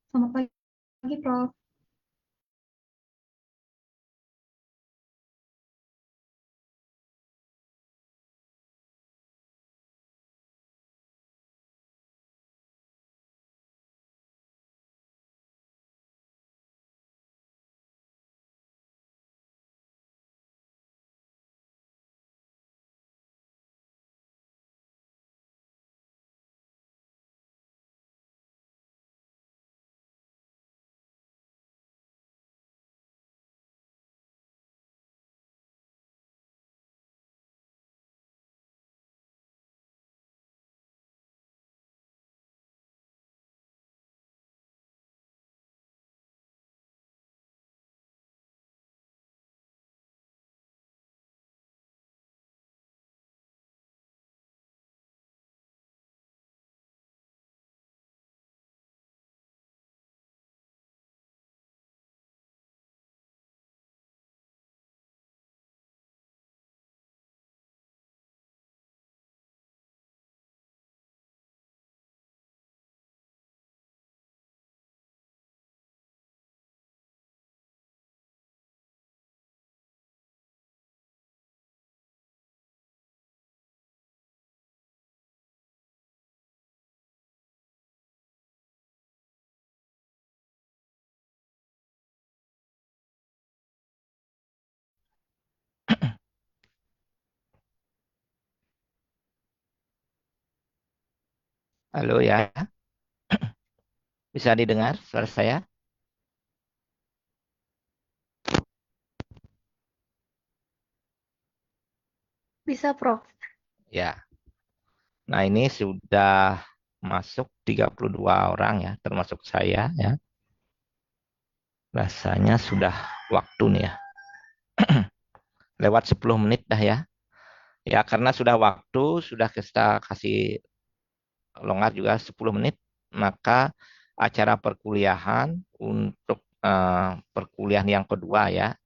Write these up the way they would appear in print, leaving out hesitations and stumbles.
Selamat pagi, Prof. Halo ya, bisa didengar suara saya? Bisa, Prof. Ya. Nah, ini sudah masuk 32 orang ya, termasuk saya ya. Rasanya sudah waktu nih ya. Lewat 10 menit dah ya. Ya, karena sudah waktu, sudah kita kasih longgar juga 10 menit, maka acara perkuliahan untuk perkuliahan yang kedua ya,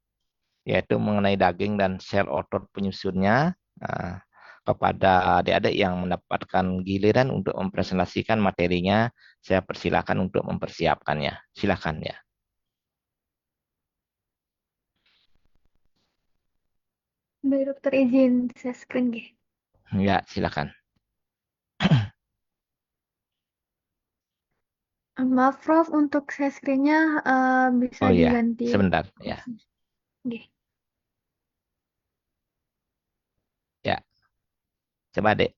yaitu mengenai daging dan sel otot penyusunnya eh, kepada adik-adik yang mendapatkan giliran untuk mempresentasikan materinya, saya persilakan untuk mempersiapkannya. Silakan ya. Baik, dokter izin saya screen nggih. Ya, silakan. Maaf, Prof, untuk share screen-nya bisa Oh iya, diganti sebentar ya. posnya. Nggih. Ya, coba Dek.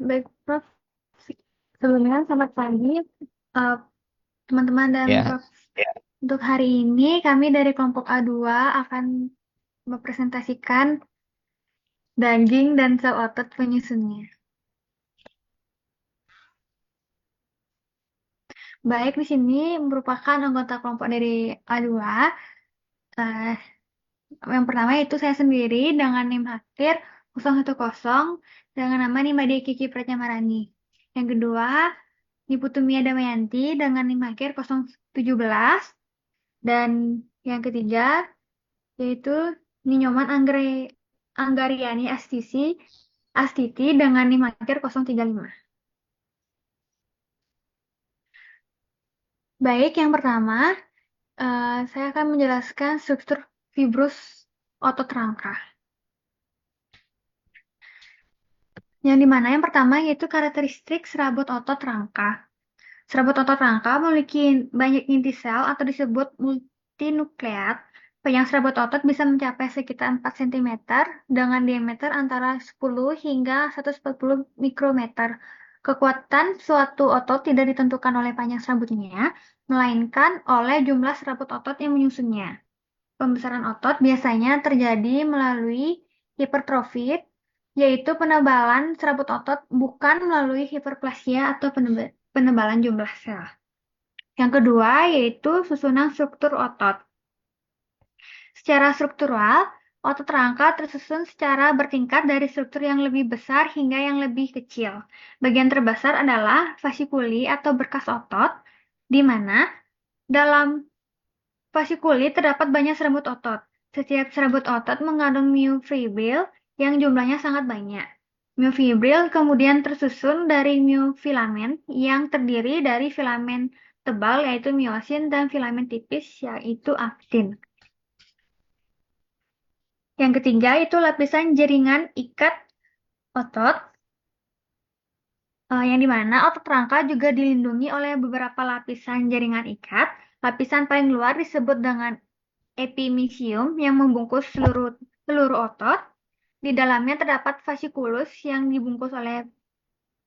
Baik, Prof. Sebelumnya selamat pagi, eh, teman-teman dan Ya, Prof. Ya. Untuk hari ini kami dari kelompok A2 akan mempresentasikan daging dan sel otot penyusunnya. Baik, di sini merupakan anggota kelompok dari A2. Eh, Yang pertama itu saya sendiri dengan NIM Hakir 010 dengan nama Nimade Kiki Pratyamarani. Yang kedua, Niputumia Damayanti dengan NIM Hakir 017. Dan yang ketiga, yaitu Ninyoman Anggariani Astiti dengan NIM Hakir 035. Baik, yang pertama, saya akan menjelaskan struktur fibrus otot rangka. Yang dimana yang pertama yaitu karakteristik serabut otot rangka. Serabut otot rangka memiliki banyak inti sel atau disebut multinukleat Panjang serabut otot bisa mencapai sekitar 4 cm dengan diameter antara 10 hingga 140 mikrometer. Kekuatan suatu otot tidak ditentukan oleh panjang serabutnya, melainkan oleh jumlah serabut otot yang menyusunnya. Pembesaran otot biasanya terjadi melalui hipertrofi, yaitu penebalan serabut otot, bukan melalui hiperplasia atau penebalan jumlah sel. Yang kedua yaitu susunan struktur otot. Secara struktural, otot rangka tersusun secara bertingkat dari struktur yang lebih besar hingga yang lebih kecil. Bagian terbesar adalah fasikuli atau berkas otot, di mana dalam fasikuli terdapat banyak serabut otot. Setiap serabut otot mengandung myofibril yang jumlahnya sangat banyak. Myofibril kemudian tersusun dari myofilamen yang terdiri dari filamen tebal yaitu miosin dan filamen tipis yaitu aktin. Yang ketiga itu lapisan jaringan ikat otot, yang dimana otot rangka juga dilindungi oleh beberapa lapisan jaringan ikat. Lapisan paling luar disebut dengan epimysium yang membungkus seluruh otot. Di dalamnya terdapat fasciculus yang dibungkus oleh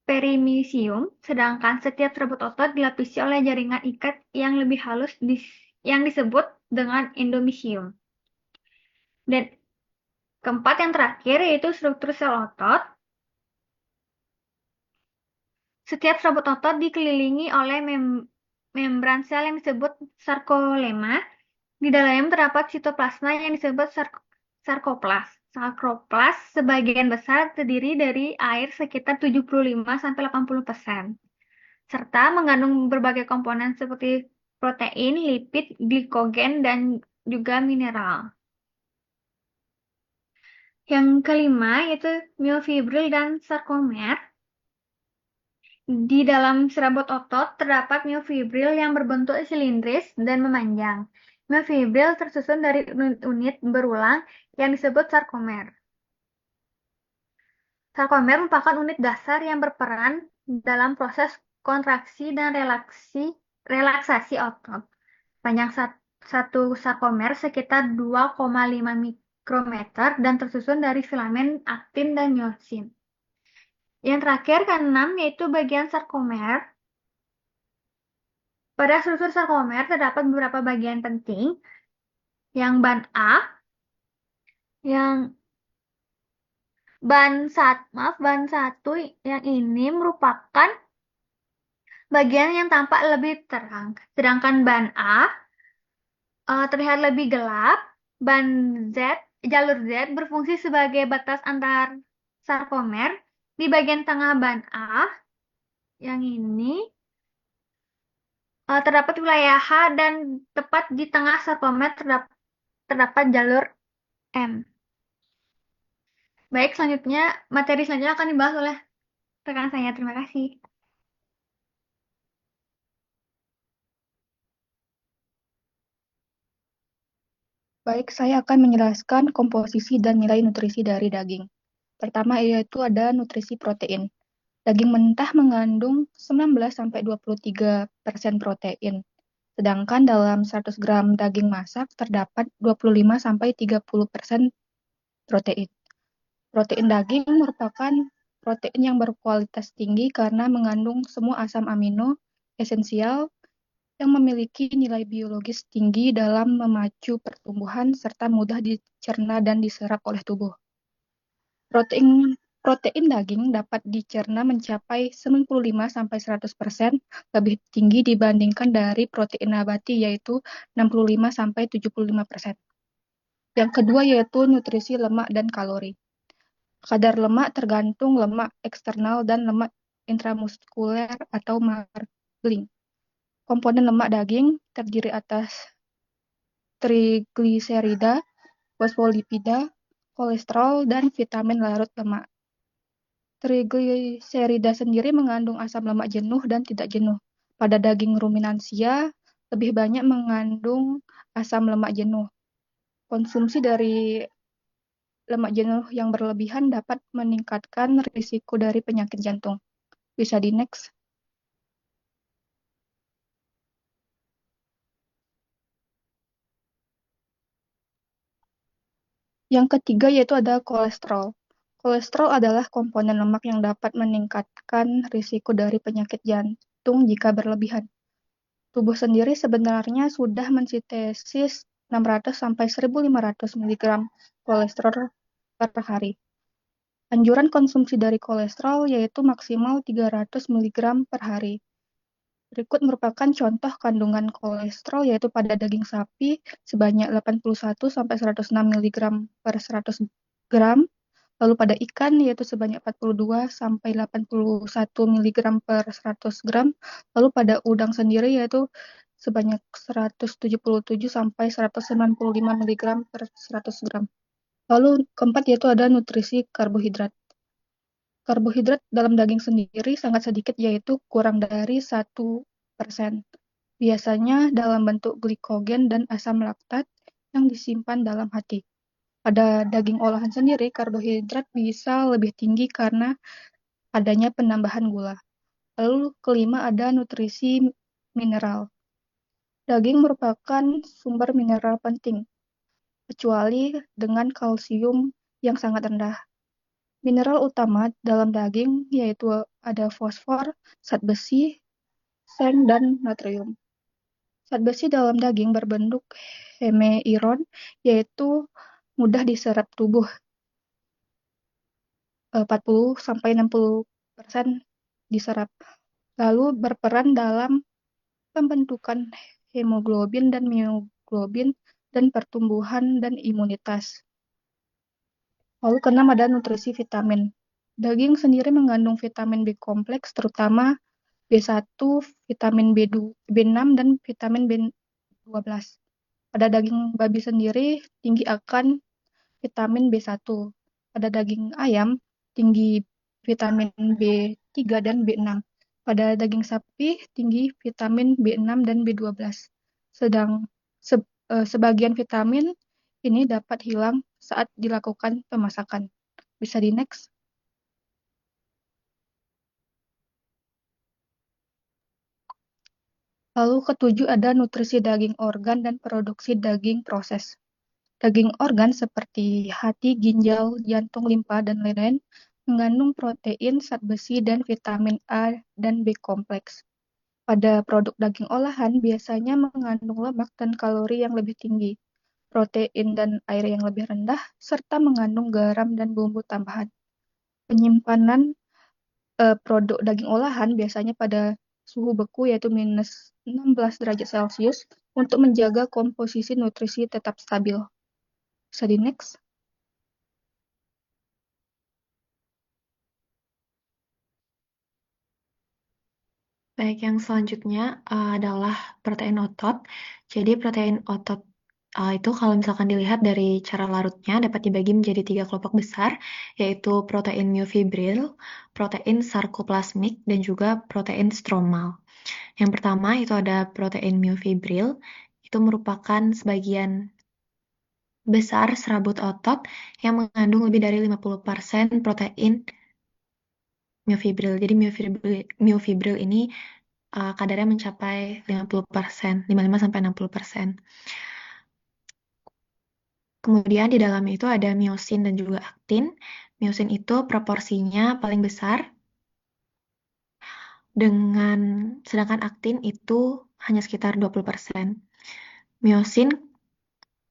perimysium, sedangkan setiap serabut otot dilapisi oleh jaringan ikat yang lebih halus yang disebut dengan endomysium. Dan keempat yang terakhir yaitu struktur sel otot. Setiap serabut otot dikelilingi oleh membran sel yang disebut sarkolema. Di dalamnya terdapat sitoplasma yang disebut sarkoplas. Sarkoplas sebagian besar terdiri dari air sekitar 75-80%, serta mengandung berbagai komponen seperti protein, lipid, glikogen, dan juga mineral. Yang kelima yaitu myofibril dan sarkomer. Di dalam serabut otot terdapat myofibril yang berbentuk silindris dan memanjang. Myofibril tersusun dari unit-unit berulang yang disebut sarkomer. Sarkomer merupakan unit dasar yang berperan dalam proses kontraksi dan relaksasi otot. Panjang satu sarkomer sekitar 2,5 mikrometer dan tersusun dari filamen aktin dan miosin. Yang terakhir keenam yaitu bagian sarkomer. Pada struktur sarkomer terdapat beberapa bagian penting, yang ban A, yang ban satu yang ini merupakan bagian yang tampak lebih terang, sedangkan ban A terlihat lebih gelap. Ban Z, jalur Z berfungsi sebagai batas antar sarkomer. Di bagian tengah ban A yang ini terdapat wilayah H dan tepat di tengah sarkomer terdapat jalur M. Baik, selanjutnya materi selanjutnya akan dibahas oleh rekan saya. Terima kasih. Baik, saya akan menjelaskan komposisi dan nilai nutrisi dari daging. Pertama yaitu ada nutrisi protein. Daging mentah mengandung 19-23% protein. Sedangkan dalam 100 gram daging masak terdapat 25-30% protein. Protein daging merupakan protein yang berkualitas tinggi karena mengandung semua asam amino esensial yang memiliki nilai biologis tinggi dalam memacu pertumbuhan serta mudah dicerna dan diserap oleh tubuh. Protein protein daging dapat dicerna mencapai 95-100% lebih tinggi dibandingkan dari protein nabati yaitu 65-75%. Yang kedua yaitu nutrisi lemak dan kalori. Kadar lemak tergantung lemak eksternal dan lemak intramuskuler atau marbling. Komponen lemak daging terdiri atas trigliserida, fosfolipida, kolesterol, dan vitamin larut lemak. Trigliserida sendiri mengandung asam lemak jenuh dan tidak jenuh. Pada daging ruminansia, lebih banyak mengandung asam lemak jenuh. Konsumsi dari lemak jenuh yang berlebihan dapat meningkatkan risiko dari penyakit jantung. Bisa di next. Yang ketiga yaitu ada kolesterol. Kolesterol adalah komponen lemak yang dapat meningkatkan risiko dari penyakit jantung jika berlebihan. Tubuh sendiri sebenarnya sudah mensintesis 600 sampai 1.500 mg kolesterol per hari. Anjuran konsumsi dari kolesterol yaitu maksimal 300 mg per hari. Berikut merupakan contoh kandungan kolesterol yaitu pada daging sapi sebanyak 81 sampai 106 mg per 100 gram, lalu pada ikan yaitu sebanyak 42 sampai 81 mg per 100 gram, lalu pada udang sendiri yaitu sebanyak 177 sampai 195 mg per 100 gram. Lalu keempat yaitu ada nutrisi karbohidrat. Karbohidrat dalam daging sendiri sangat sedikit yaitu kurang dari 1%. Biasanya dalam bentuk glikogen dan asam laktat yang disimpan dalam hati. Pada daging olahan sendiri, karbohidrat bisa lebih tinggi karena adanya penambahan gula. Lalu kelima ada nutrisi mineral. Daging merupakan sumber mineral penting, kecuali dengan kalsium yang sangat rendah. Mineral utama dalam daging yaitu ada fosfor, zat besi, seng, dan natrium. Zat besi dalam daging berbentuk hemeiron, yaitu mudah diserap tubuh 40 sampai 60% diserap. Lalu berperan dalam pembentukan hemoglobin dan mioglobin dan pertumbuhan dan imunitas. Lalu keenam ada nutrisi vitamin. Daging sendiri mengandung vitamin B kompleks terutama B1, vitamin B6 dan vitamin B12. Pada daging babi sendiri tinggi akan vitamin B1. Pada daging ayam tinggi vitamin B3 dan B6. Pada daging sapi tinggi vitamin B6 dan B12. Sebagian vitamin ini dapat hilang saat dilakukan pemasakan. Bisa di next. Lalu ketujuh ada nutrisi daging organ dan produksi daging proses. Daging organ seperti hati, ginjal, jantung, limpa, dan lain-lain mengandung protein, zat besi, dan vitamin A dan B kompleks. Pada produk daging olahan biasanya mengandung lemak dan kalori yang lebih tinggi, protein dan air yang lebih rendah, serta mengandung garam dan bumbu tambahan. Penyimpanan produk daging olahan biasanya pada suhu beku yaitu minus 16 derajat Celcius untuk menjaga komposisi nutrisi tetap stabil. Bisa di next. Baik, yang selanjutnya adalah protein otot. Jadi protein otot itu kalau misalkan dilihat dari cara larutnya dapat dibagi menjadi 3 kelompok besar, yaitu protein myofibril, protein sarkoplasmik, dan juga protein stromal. Yang pertama itu ada protein myofibril, itu merupakan sebagian besar serabut otot yang mengandung lebih dari 50% protein myofibril. Jadi myofibril ini kadarnya mencapai 50%, 55-60%. Kemudian di dalamnya itu ada miosin dan juga aktin. Miosin itu proporsinya paling besar, sedangkan aktin itu hanya sekitar 20%. Miosin,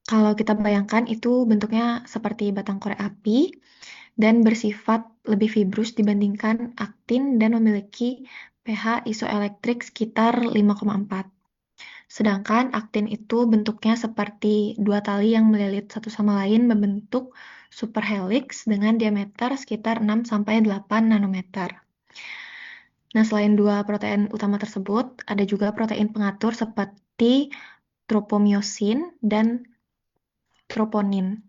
kalau kita bayangkan itu bentuknya seperti batang korek api dan bersifat lebih fibrus dibandingkan aktin dan memiliki pH isoelektrik sekitar 5,4. Sedangkan aktin itu bentuknya seperti dua tali yang melilit satu sama lain membentuk superhelix dengan diameter sekitar 6-8 nanometer. Nah, selain dua protein utama tersebut, ada juga protein pengatur seperti tropomyosin dan troponin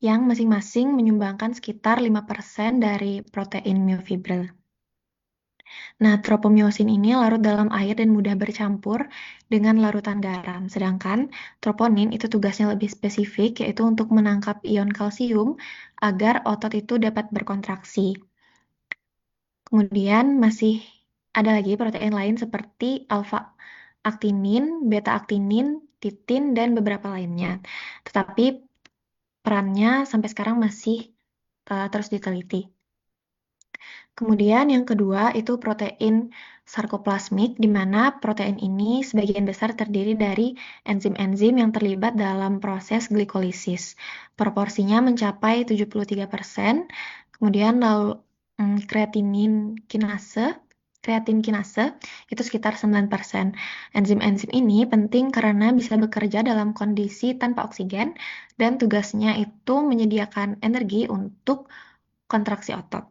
yang masing-masing menyumbangkan sekitar 5% dari protein myofibril. Nah, tropomyosin ini larut dalam air dan mudah bercampur dengan larutan garam. Sedangkan troponin itu tugasnya lebih spesifik, yaitu untuk menangkap ion kalsium agar otot itu dapat berkontraksi. Kemudian masih ada lagi protein lain seperti alfa-aktinin, beta-aktinin, titin, dan beberapa lainnya. Tetapi perannya sampai sekarang masih terus diteliti. Kemudian yang kedua itu protein sarkoplasmik, di mana protein ini sebagian besar terdiri dari enzim-enzim yang terlibat dalam proses glikolisis. Proporsinya mencapai 73%. Kemudian lalu kreatin kinase itu sekitar 9%. Enzim-enzim ini penting karena bisa bekerja dalam kondisi tanpa oksigen dan tugasnya itu menyediakan energi untuk kontraksi otot.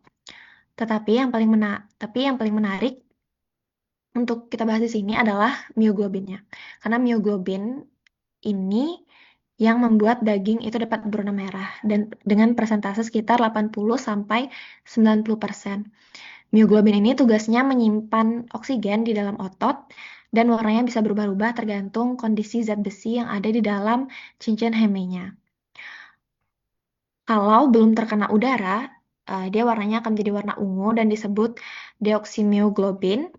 Tapi yang paling menarik untuk kita bahas di sini adalah mioglobinnya. Karena mioglobin ini yang membuat daging itu dapat berwarna merah dan dengan persentase sekitar 80 sampai 90%. Mioglobin ini tugasnya menyimpan oksigen di dalam otot dan warnanya bisa berubah-ubah tergantung kondisi zat besi yang ada di dalam cincin heminya. Kalau belum terkena udara, dia warnanya akan menjadi warna ungu dan disebut deoksymioglobin.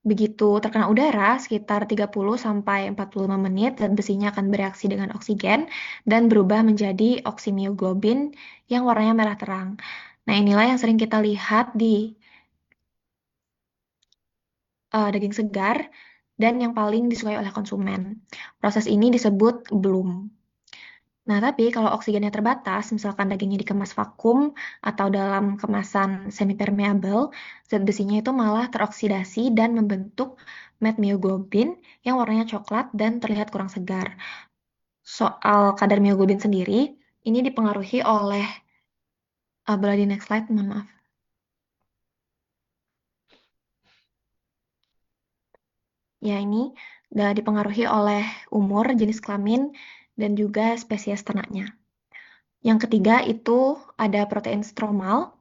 Begitu terkena udara, sekitar 30 sampai 45 menit, zat besinya akan bereaksi dengan oksigen dan berubah menjadi oksimioglobin yang warnanya merah terang. Nah, inilah yang sering kita lihat di daging segar dan yang paling disukai oleh konsumen. Proses ini disebut bloom. Nah, tapi kalau oksigennya terbatas, misalkan dagingnya dikemas vakum atau dalam kemasan semi-permeable, zat besinya itu malah teroksidasi dan membentuk metmioglobin yang warnanya coklat dan terlihat kurang segar. Soal kadar mioglobin sendiri, ini dipengaruhi oleh, boleh di next slide, mohon maaf. Ya, ini dipengaruhi oleh umur, jenis kelamin, dan juga spesies ternaknya. Yang ketiga itu ada protein stromal.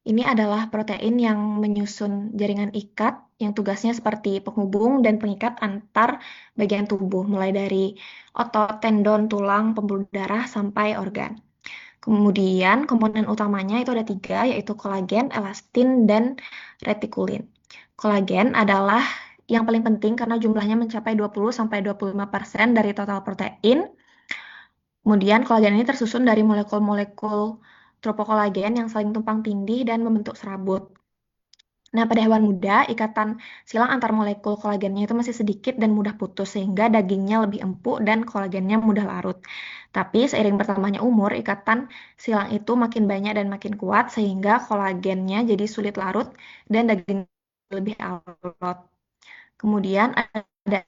Ini adalah protein yang menyusun jaringan ikat yang tugasnya seperti penghubung dan pengikat antar bagian tubuh, mulai dari otot, tendon, tulang, pembuluh darah, sampai organ. Kemudian komponen utamanya itu ada 3, yaitu kolagen, elastin, dan retikulin. Kolagen adalah yang paling penting karena jumlahnya mencapai 20-25% dari total protein. Kemudian kolagen ini tersusun dari molekul-molekul tropokolagen yang saling tumpang tindih dan membentuk serabut. Nah, pada hewan muda, ikatan silang antar molekul kolagennya itu masih sedikit dan mudah putus, sehingga dagingnya lebih empuk dan kolagennya mudah larut. Tapi seiring bertambahnya umur, ikatan silang itu makin banyak dan makin kuat, sehingga kolagennya jadi sulit larut dan daging lebih alot. Kemudian ada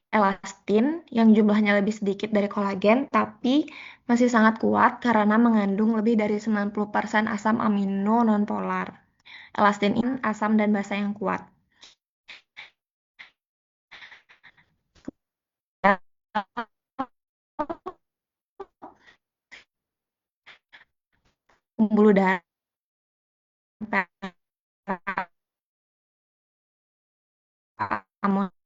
elastin yang jumlahnya lebih sedikit dari kolagen, tapi masih sangat kuat karena mengandung lebih dari 90% asam amino nonpolar. Elastin ini asam dan basa yang kuat. Pembuluh darah amonium.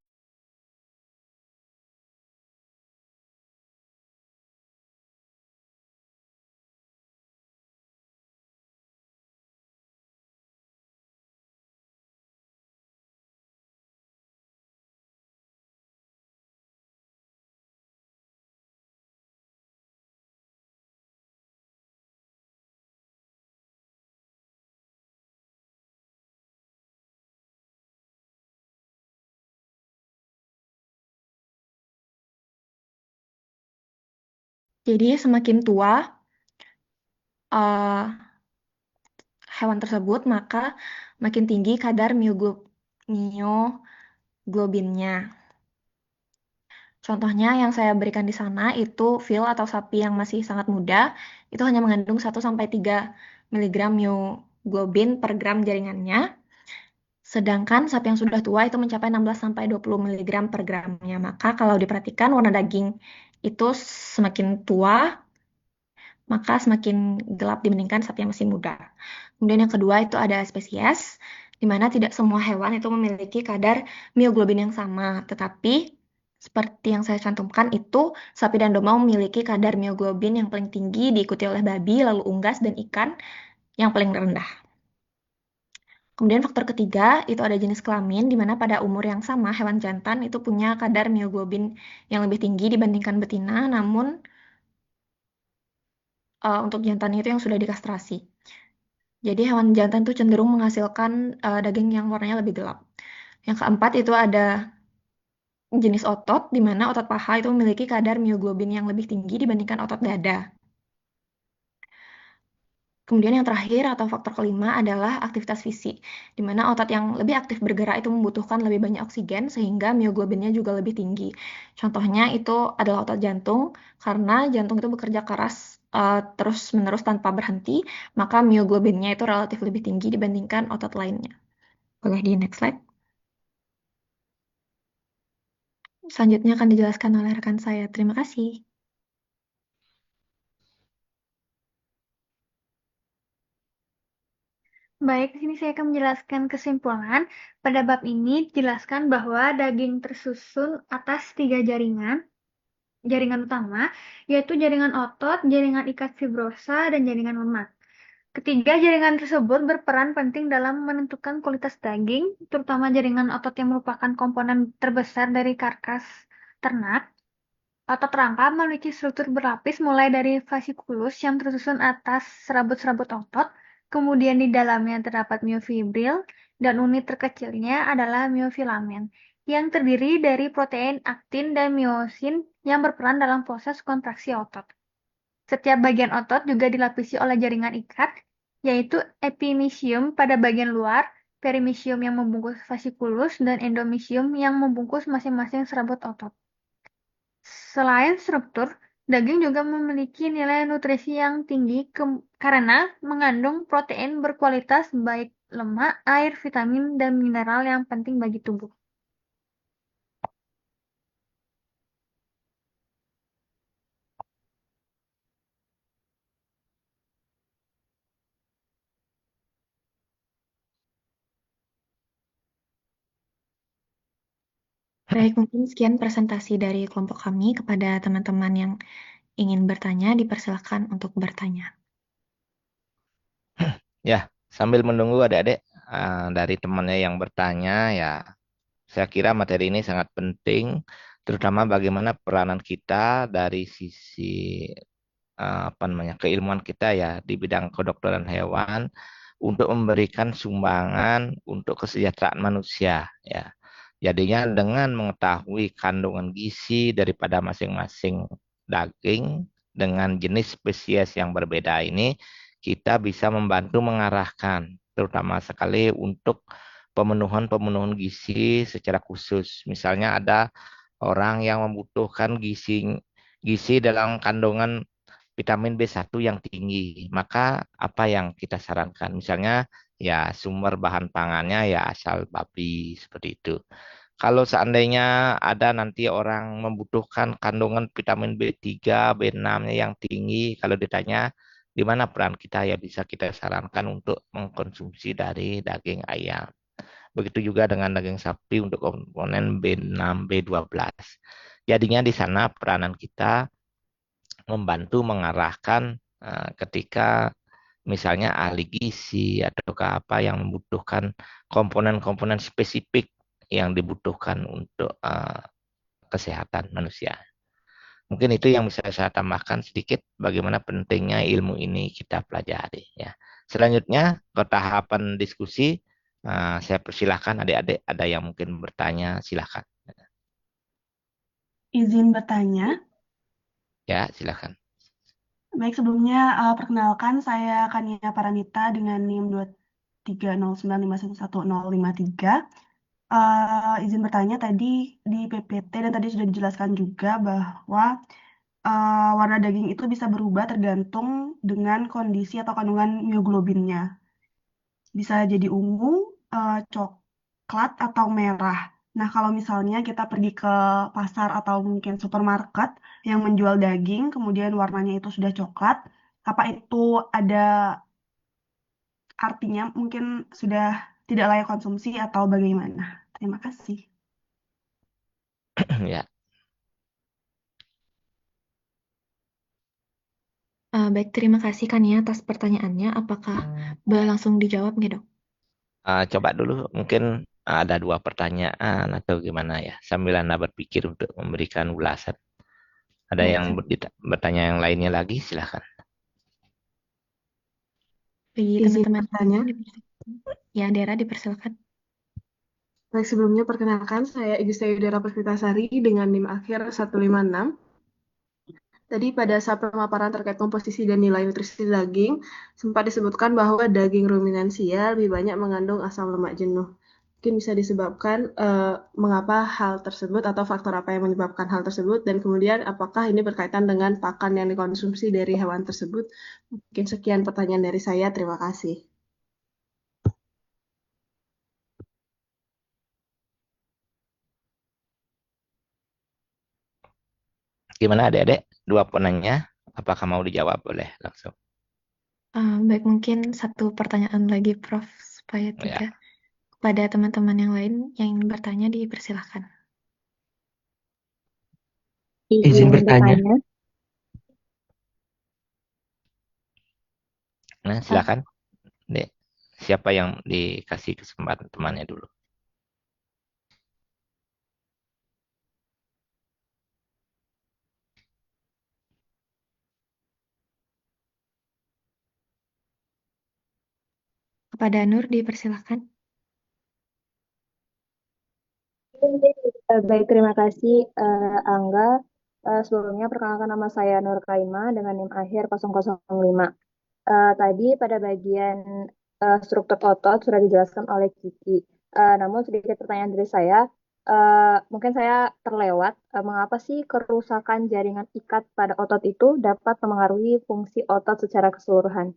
Jadi semakin tua hewan tersebut, maka makin tinggi kadar mioglobinnya. Contohnya yang saya berikan di sana itu veal atau sapi yang masih sangat muda, itu hanya mengandung 1-3 mg mioglobin per gram jaringannya. Sedangkan sapi yang sudah tua itu mencapai 16-20 mg per gramnya. Maka kalau diperhatikan warna daging itu semakin tua, maka semakin gelap dibandingkan sapi yang masih muda. Kemudian yang kedua itu ada spesies, di mana tidak semua hewan itu memiliki kadar mioglobin yang sama, tetapi seperti yang saya cantumkan itu, sapi dan domba memiliki kadar mioglobin yang paling tinggi, diikuti oleh babi, lalu unggas, dan ikan yang paling rendah. Kemudian faktor ketiga itu ada jenis kelamin, di mana pada umur yang sama hewan jantan itu punya kadar mioglobin yang lebih tinggi dibandingkan betina, namun untuk jantan itu yang sudah dikastrasi. Jadi hewan jantan itu cenderung menghasilkan daging yang warnanya lebih gelap. Yang keempat itu ada jenis otot, di mana otot paha itu memiliki kadar mioglobin yang lebih tinggi dibandingkan otot dada. Kemudian yang terakhir atau faktor kelima adalah aktivitas fisik, di mana otot yang lebih aktif bergerak itu membutuhkan lebih banyak oksigen sehingga mioglobinnya juga lebih tinggi. Contohnya itu adalah otot jantung, karena jantung itu bekerja keras terus-menerus tanpa berhenti, maka mioglobinnya itu relatif lebih tinggi dibandingkan otot lainnya. Boleh di next slide. Selanjutnya akan dijelaskan oleh rekan saya. Terima kasih. Baik, di sini saya akan menjelaskan kesimpulan. Pada bab ini dijelaskan bahwa daging tersusun atas 3 jaringan. Jaringan utama, yaitu jaringan otot, jaringan ikat fibrosa, dan jaringan lemak. Ketiga jaringan tersebut berperan penting dalam menentukan kualitas daging, terutama jaringan otot yang merupakan komponen terbesar dari karkas ternak. Otot rangka memiliki struktur berlapis mulai dari fasciculus yang tersusun atas serabut-serabut otot, kemudian di dalamnya terdapat miofibril, dan unit terkecilnya adalah miofilamen, yang terdiri dari protein aktin dan miosin yang berperan dalam proses kontraksi otot. Setiap bagian otot juga dilapisi oleh jaringan ikat, yaitu epimysium pada bagian luar, perimysium yang membungkus fasciculus, dan endomysium yang membungkus masing-masing serabut otot. Selain struktur, daging juga memiliki nilai nutrisi yang tinggi karena mengandung protein berkualitas baik lemak, air, vitamin, dan mineral yang penting bagi tubuh. Baik, mungkin sekian presentasi dari kelompok kami. Kepada teman-teman yang ingin bertanya, dipersilakan untuk bertanya. Ya, sambil menunggu adik-adik dari temannya yang bertanya, ya saya kira materi ini sangat penting, terutama bagaimana peranan kita dari sisi apa namanya keilmuan kita ya di bidang kedokteran hewan untuk memberikan sumbangan untuk kesejahteraan manusia ya. Jadinya dengan mengetahui kandungan gizi daripada masing-masing daging dengan jenis spesies yang berbeda ini, kita bisa membantu mengarahkan, terutama sekali untuk pemenuhan-pemenuhan gizi secara khusus. Misalnya ada orang yang membutuhkan gizi dalam kandungan vitamin B1 yang tinggi, maka apa yang kita sarankan? Misalnya ya sumber bahan pangannya ya asal babi seperti itu. Kalau seandainya ada nanti orang membutuhkan kandungan vitamin B3, B6-nya yang tinggi, kalau ditanya di mana peran kita ya bisa kita sarankan untuk mengkonsumsi dari daging ayam. Begitu juga dengan daging sapi untuk komponen B6, B12. Jadinya di sana peranan kita membantu mengarahkan ketika misalnya ahli gizi atau apa yang membutuhkan komponen-komponen spesifik yang dibutuhkan untuk kesehatan manusia. Mungkin itu yang bisa saya tambahkan sedikit bagaimana pentingnya ilmu ini kita pelajari ya. Selanjutnya ke tahapan diskusi, saya persilahkan adik-adik ada yang mungkin bertanya silakan. Izin bertanya. Ya, silakan. Baik, sebelumnya perkenalkan saya Kania Paranita dengan NIM 23095111053. Izin bertanya tadi di PPT dan tadi sudah dijelaskan juga bahwa warna daging itu bisa berubah tergantung dengan kondisi atau kandungan mioglobinnya. Bisa jadi ungu, coklat, atau merah. Nah, kalau misalnya kita pergi ke pasar atau mungkin supermarket yang menjual daging, kemudian warnanya itu sudah coklat, apa itu ada artinya mungkin sudah tidak layak konsumsi atau bagaimana? Terima kasih. Ya, Baik, terima kasih Kania atas pertanyaannya. Apakah boleh langsung dijawab nggak, Dok? Coba dulu mungkin ada dua pertanyaan atau gimana ya, sambil Anda berpikir untuk memberikan ulasan. Ada Baik, yang bertanya yang lainnya lagi, silahkan. bagi Izin teman-teman bertanya. ya, Dera dipersilakan. Baik, sebelumnya perkenalkan saya Igista Yudera Puspitasari dengan NIM akhir 156. Tadi pada saat pemaparan terkait komposisi dan nilai nutrisi daging, sempat disebutkan bahwa daging ruminansia lebih banyak mengandung asam lemak jenuh. Mungkin bisa disebabkan mengapa hal tersebut atau faktor apa yang menyebabkan hal tersebut, dan kemudian apakah ini berkaitan dengan pakan yang dikonsumsi dari hewan tersebut. Mungkin sekian pertanyaan dari saya, terima kasih. Gimana adik-adik? Dua penanya, apakah mau dijawab? Boleh langsung. Baik, mungkin satu pertanyaan lagi, Prof, supaya Ya, tidak. Kepada teman-teman yang lain yang ingin bertanya, dipersilakan. Izin bertanya. nah silakan, Dek. Siapa yang dikasih kesempatan temannya dulu? Kepada Nur, dipersilakan. Baik, terima kasih Angga. Sebelumnya perkenalkan nama saya Nur Kaima dengan NIM akhir 005. Tadi pada bagian struktur otot sudah dijelaskan oleh Kiki. Namun sedikit pertanyaan dari saya, mungkin saya terlewat, mengapa sih kerusakan jaringan ikat pada otot itu dapat memengaruhi fungsi otot secara keseluruhan?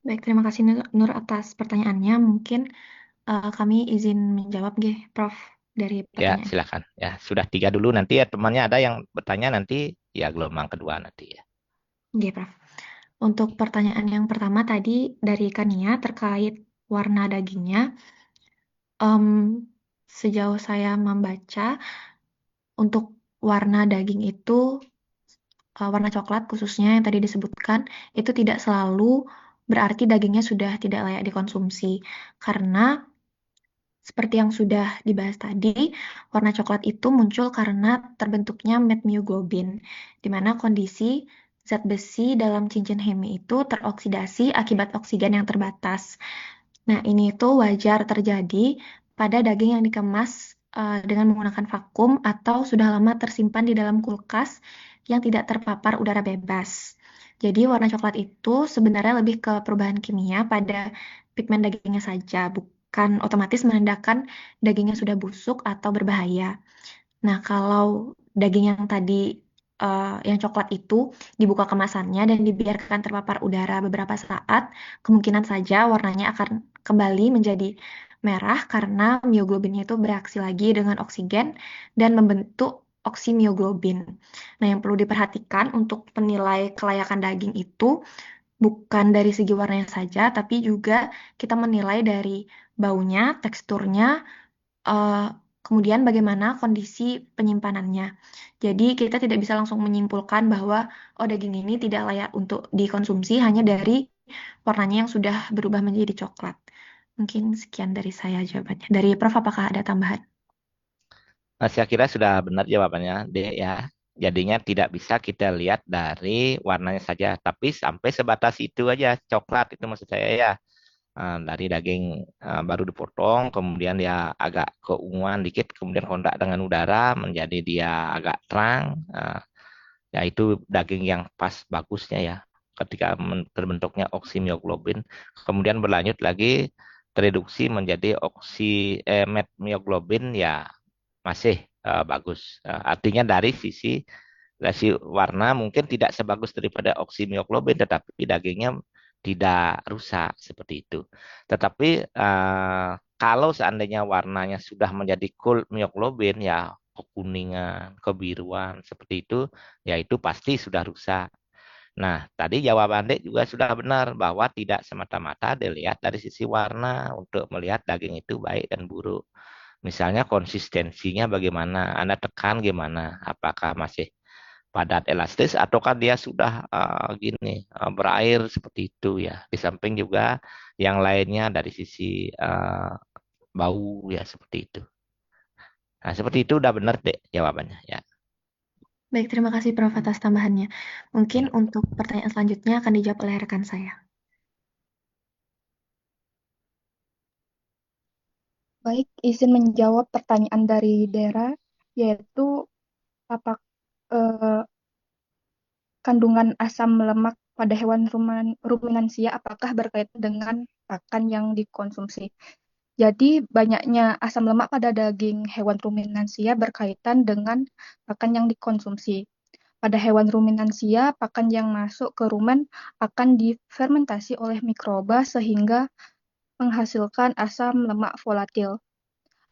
Baik, terima kasih Nur atas pertanyaannya. Mungkin kami izin menjawab, Prof, dari Ya, pertanyaan. silakan. Ya, sudah tiga dulu, nanti ya temannya ada yang bertanya nanti ya gelombang kedua nanti ya. Prof. Untuk pertanyaan yang pertama tadi dari Kania terkait warna dagingnya, sejauh saya membaca, untuk warna daging itu, warna coklat khususnya yang tadi disebutkan, itu tidak selalu berarti dagingnya sudah tidak layak dikonsumsi. Karena seperti yang sudah dibahas tadi, warna coklat itu muncul karena terbentuknya metmyoglobin, di mana kondisi zat besi dalam cincin heme itu teroksidasi akibat oksigen yang terbatas. Nah, ini itu wajar terjadi pada daging yang dikemas dengan menggunakan vakum atau sudah lama tersimpan di dalam kulkas yang tidak terpapar udara bebas. Jadi, warna coklat itu sebenarnya lebih ke perubahan kimia pada pigmen dagingnya saja, bukan otomatis menandakan dagingnya sudah busuk atau berbahaya. Nah, kalau daging yang tadi yang coklat itu dibuka kemasannya dan dibiarkan terpapar udara beberapa saat, kemungkinan saja warnanya akan kembali menjadi merah karena mioglobinnya itu bereaksi lagi dengan oksigen dan membentuk oksimioglobin. Nah, yang perlu diperhatikan untuk penilai kelayakan daging itu bukan dari segi warnanya saja, tapi juga kita menilai dari baunya, teksturnya, eh, kemudian bagaimana kondisi penyimpanannya. Jadi kita tidak bisa langsung menyimpulkan bahwa oh daging ini tidak layak untuk dikonsumsi hanya dari warnanya yang sudah berubah menjadi coklat. Mungkin sekian dari saya jawabannya. Dari Prof, apakah ada tambahan? Nah, saya kira sudah benar jawabannya, Dek ya. Jadinya tidak bisa kita lihat dari warnanya saja, tapi sampai sebatas itu aja, coklat itu maksud saya ya. Dari daging baru dipotong, kemudian dia agak keunguan dikit, kemudian kontak dengan udara menjadi dia agak terang. Ya itu daging yang pas bagusnya ya. Ketika terbentuknya oksimioglobin, kemudian berlanjut lagi tereduksi menjadi metmyoglobin ya masih bagus. Artinya dari sisi warna mungkin tidak sebagus daripada oksimioglobin, tetapi dagingnya tidak rusak seperti itu. Tetapi kalau seandainya warnanya sudah menjadi cold myoglobin ya kekuningan, kebiruan seperti itu, ya itu pasti sudah rusak. Nah, tadi jawaban Dek juga sudah benar bahwa tidak semata-mata dilihat dari sisi warna untuk melihat daging itu baik dan buruk. Misalnya konsistensinya bagaimana, Anda tekan gimana, apakah masih padat elastis ataukah dia sudah berair seperti itu ya. Di samping juga yang lainnya dari sisi bau ya seperti itu. Nah, seperti itu udah benar deh jawabannya ya. Baik, terima kasih Prof atas tambahannya. Mungkin Ya. untuk pertanyaan selanjutnya akan dijawab oleh rekan saya. Baik, izin menjawab pertanyaan dari Dera, yaitu apa kandungan asam lemak pada hewan ruminansia apakah berkaitan dengan pakan yang dikonsumsi. Jadi banyaknya asam lemak pada daging hewan ruminansia berkaitan dengan pakan yang dikonsumsi. Pada hewan ruminansia, pakan yang masuk ke rumen akan difermentasi oleh mikroba sehingga menghasilkan asam lemak volatil.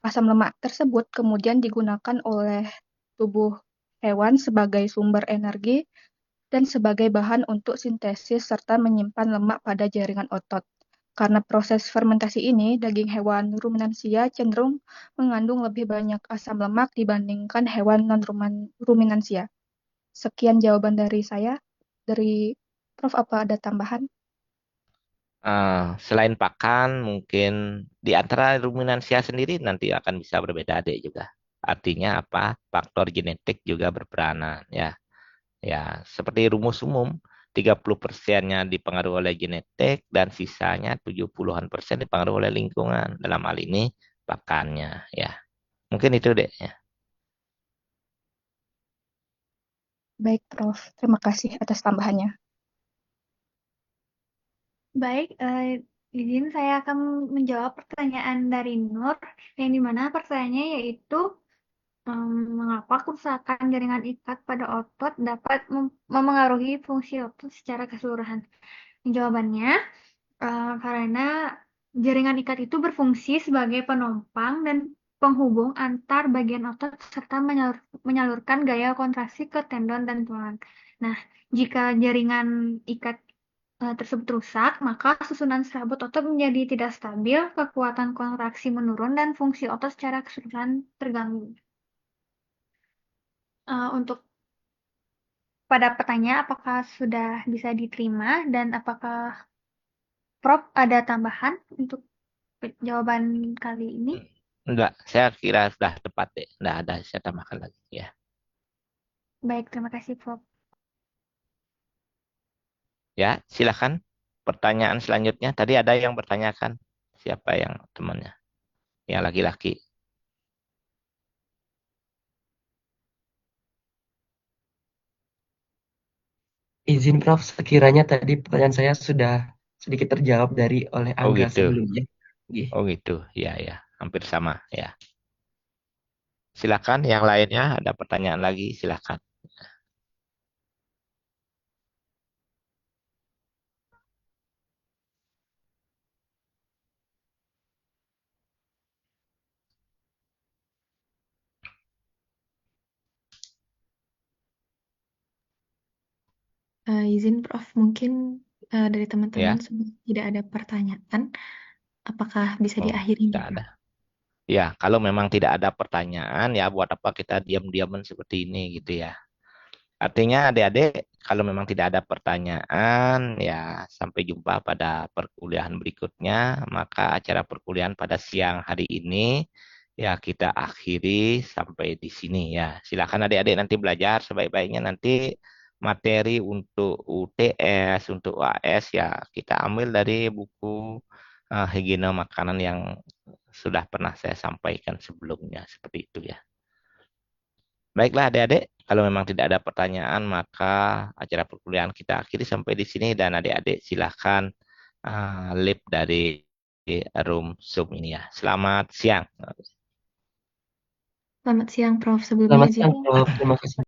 Asam lemak tersebut kemudian digunakan oleh tubuh hewan sebagai sumber energi dan sebagai bahan untuk sintesis serta menyimpan lemak pada jaringan otot. Karena proses fermentasi ini, daging hewan ruminansia cenderung mengandung lebih banyak asam lemak dibandingkan hewan non-ruminansia. Sekian jawaban dari saya. Dari Prof, apa ada tambahan? Selain pakan, mungkin di antara ruminansia sendiri nanti akan bisa berbeda deh juga. Artinya apa? Faktor genetik juga berperanan ya. Ya, seperti rumus umum, 30%-nya dipengaruhi oleh genetik dan sisanya 70-an% dipengaruhi oleh lingkungan. Dalam hal ini pakannya ya. Mungkin itu deh ya. Baik, Prof. Terima kasih atas tambahannya. Baik, izin saya akan menjawab pertanyaan dari Nur, yang dimana pertanyaannya yaitu mengapa kerusakan jaringan ikat pada otot dapat memengaruhi fungsi otot secara keseluruhan. Jawabannya, karena jaringan ikat itu berfungsi sebagai penopang dan penghubung antar bagian otot serta menyalurkan gaya kontraksi ke tendon dan tulang. Nah, jika jaringan ikat tersebut rusak, maka susunan serabut otot menjadi tidak stabil, kekuatan kontraksi menurun, dan fungsi otot secara keseluruhan terganggu. Untuk pada pertanyaan apakah sudah bisa diterima dan apakah Prof ada tambahan untuk jawaban kali ini? Enggak, saya kira sudah tepat deh. Enggak ada saya tambahkan lagi ya. Baik, terima kasih Prof. Ya, silakan. Pertanyaan selanjutnya tadi ada yang bertanyakan siapa yang temannya? Yang laki-laki. Izin Prof, sekiranya tadi pertanyaan saya sudah sedikit terjawab oleh Oh Angga gitu. sebelumnya. Nggih. Oh gitu. Ya ya, hampir sama ya. Silakan yang lainnya ada pertanyaan lagi, silakan. Izin Prof, mungkin dari teman-teman Ya. sudah tidak ada pertanyaan. Apakah bisa Oh, diakhiri nih, tidak ada. Prof? Ya, kalau memang tidak ada pertanyaan ya buat apa kita diam-diaman seperti ini gitu ya. Artinya adik-adik kalau memang tidak ada pertanyaan ya sampai jumpa pada perkuliahan berikutnya. Maka acara perkuliahan pada siang hari ini ya kita akhiri sampai di sini ya. Silakan adik-adik nanti belajar sebaik-baiknya nanti materi untuk UTS, untuk UAS ya kita ambil dari buku higiene makanan yang sudah pernah saya sampaikan sebelumnya seperti itu ya. Baiklah adik-adik, kalau memang tidak ada pertanyaan maka acara perkuliahan kita akhiri sampai di sini dan adik-adik silahkan leave dari room Zoom ini ya. Selamat siang. Selamat siang, Prof. Sebelumnya Selamat izin siang Prof, terima kasih.